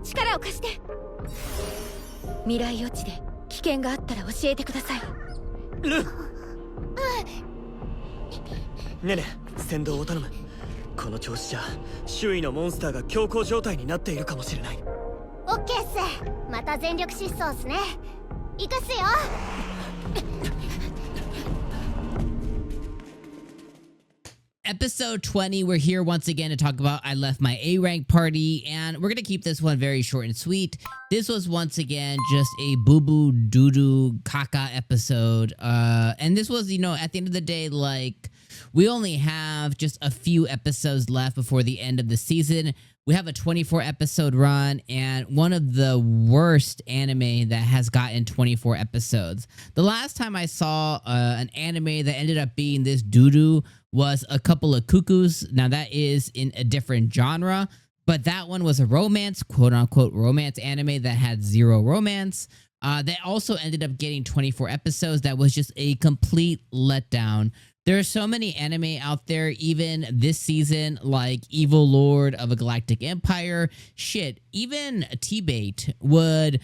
力を貸して。未来予知で危険があったら教えてください。ねね、先導を頼む。この調子じゃ周囲のモンスターが強行状態になっているかもしれない。オッケーっす。また全力疾走っすね。行くっすよ。Episode 20, we're here once again to talk about I left my A rank party, and we're gonna keep this one very short and sweet. This was once again just a boo-boo doo-doo caca episode, and this was, you know, at the end of the day, like, we only have just a few episodes left before the end of the season. We have a 24 episode run, and one of the worst anime that has gotten 24 episodes. The last time I saw an anime that ended up being this doo-doo was a couple of cuckoos. Now that is in a different genre, but that one was a romance, quote unquote romance anime that had zero romance. That also ended up getting 24 episodes. That was just a complete letdown. There are so many anime out there, even this season, like Evil Lord of a Galactic Empire. Shit, even T-Bait would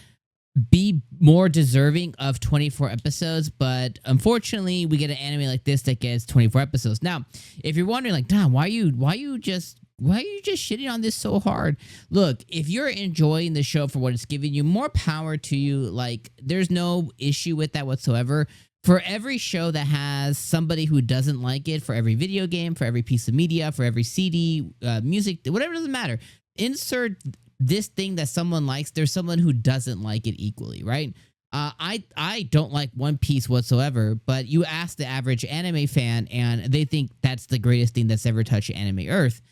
be more deserving of 24 episodes, but unfortunately we get an anime like this that gets 24 episodes. Now, if you're wondering, like, Dom, why are you just shitting on this so hard? Look, if you're enjoying the show for what it's giving you, more power to you. Like, there's no issue with that whatsoever. For every show that has somebody who doesn't like it, for every video game, for every piece of media, for every CD, music, whatever, doesn't matter. Insert this thing that someone likes, there's someone who doesn't like it equally, right? I don't like One Piece whatsoever, but you ask the average anime fan and they think that's the greatest thing that's ever touched anime earth.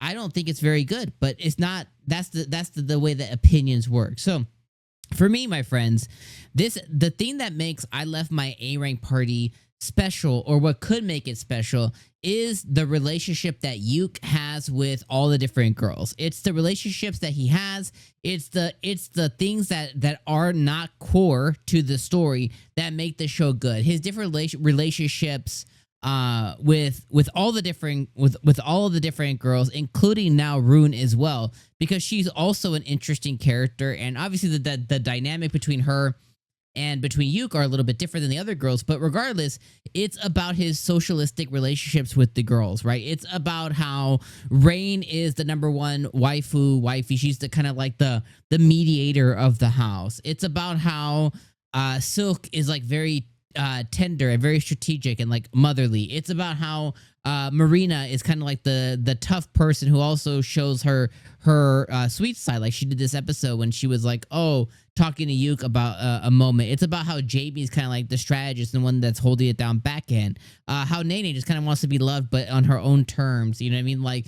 I don't think it's very good, but it's not. That's the way that opinions work. So for me, my friends, the thing that makes I Left My A Rank Party special, or what could make it special, is the relationship that Yuke has with all the different girls. It's the relationships that he has. It's the things that are not core to the story that make the show good. His different relationships with all the different girls, including now Rune as well, because she's also an interesting character, and obviously the dynamic between her and between Yuke are a little bit different than the other girls, but regardless, it's about his socialistic relationships with the girls, right? It's about how Rain is the number one wifey. She's the kind of like the mediator of the house. It's about how Silk is like very tender and very strategic and like motherly. It's about how Marina is kind of like the tough person who also shows her sweet side, like she did this episode when she was like, oh, talking to Yuke about a moment. It's about how Jamie's kind of like the strategist and the one that's holding it down backhand. How Nene just kind of wants to be loved, but on her own terms. You know what I mean? Like,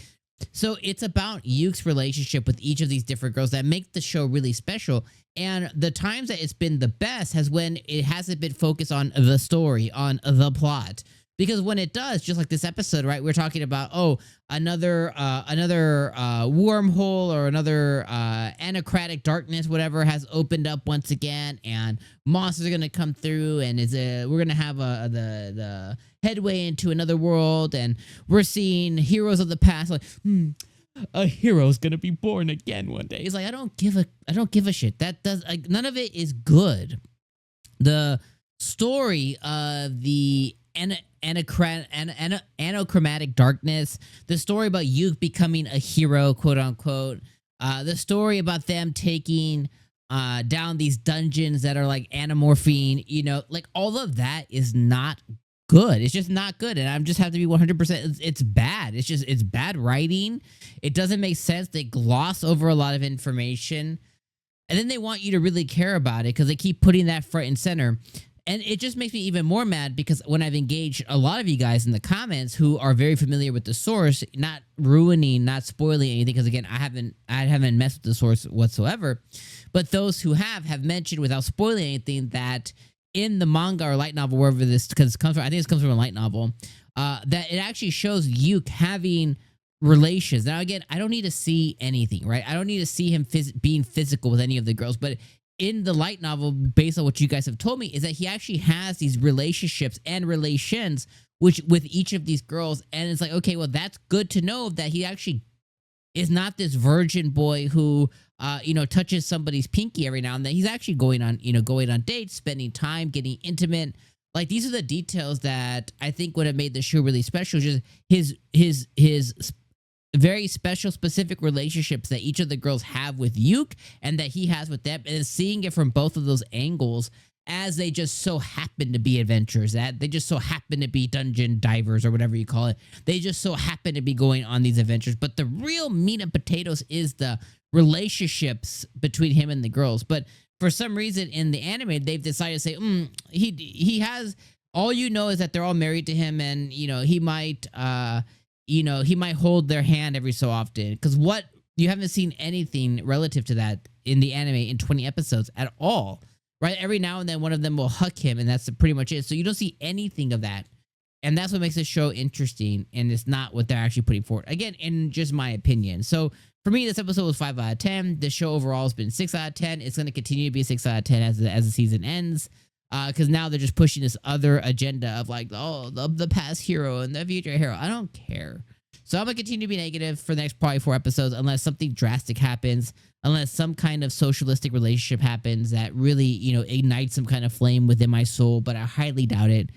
so it's about Yuke's relationship with each of these different girls that make the show really special. And the times that it's been the best has when it hasn't been focused on the story, on the plot. Because when it does, just like this episode, right, we're talking about, oh, another wormhole or another anacratic darkness, whatever, has opened up once again, and monsters are going to come through, and we're going to have the headway into another world, and we're seeing heroes of the past, like, a hero's going to be born again one day. It's like, I don't give a shit. That does, like, none of it is good. The story of the anachromatic darkness, the story about Yuke becoming a hero, quote unquote, the story about them taking down these dungeons that are like anamorphine, you know, like all of that is not good. It's just not good. And I just have to be 100%. It's bad. It's bad writing. It doesn't make sense. They gloss over a lot of information, and then they want you to really care about it because they keep putting that front and center. And it just makes me even more mad because when I've engaged a lot of you guys in the comments who are very familiar with the source, not ruining, not spoiling anything, because again, I haven't messed with the source whatsoever, but those who have mentioned without spoiling anything that in the manga or light novel, wherever this comes from, I think this comes from a light novel, that it actually shows Yuke having relations. Now again, I don't need to see anything, right? I don't need to see him being physical with any of the girls, but in the light novel, based on what you guys have told me, is that he actually has these relationships and relations with each of these girls. And it's like, okay, well, that's good to know that he actually is not this virgin boy who, you know, touches somebody's pinky every now and then. He's actually going on, you know, going on dates, spending time, getting intimate. Like, these are the details that I think would have made the show really special. Just his very special, specific relationships that each of the girls have with Yuke and that he has with them, and seeing it from both of those angles, as they just so happen to be adventurers, that they just so happen to be dungeon divers or whatever you call it. They just so happen to be going on these adventures. But the real meat and potatoes is the relationships between him and the girls. But for some reason in the anime, they've decided to say, he has, all you know is that they're all married to him, and you know, he might hold their hand every so often. Because what, you haven't seen anything relative to that in the anime in 20 episodes at all. Right? Every now and then one of them will hug him, and that's pretty much it. So you don't see anything of that. And that's what makes this show interesting, and it's not what they're actually putting forward. Again, in just my opinion. So for me, this episode was 5 out of 10. The show overall has been 6 out of 10. It's going to continue to be 6 out of 10 as the season ends. Because now they're just pushing this other agenda of like, oh, the past hero and the future hero. I don't care. So I'm going to continue to be negative for the next probably 4 episodes unless something drastic happens, unless some kind of socialistic relationship happens that really, you know, ignites some kind of flame within my soul, but I highly doubt it.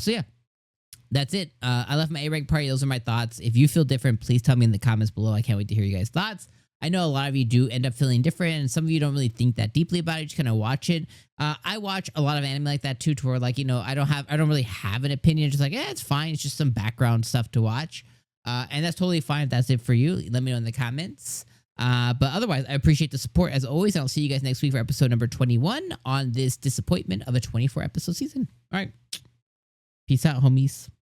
So yeah, that's it. I left my A-rank party. Those are my thoughts. If you feel different, please tell me in the comments below. I can't wait to hear you guys' thoughts. I know a lot of you do end up feeling different, and some of you don't really think that deeply about it. You just kind of watch it. I watch a lot of anime like that too, to where like, you know, I don't really have an opinion. Just like, yeah, it's fine. It's just some background stuff to watch. And that's totally fine if that's it for you. Let me know in the comments. But otherwise, I appreciate the support as always. And I'll see you guys next week for episode number 21 on this disappointment of a 24 episode season. All right. Peace out, homies.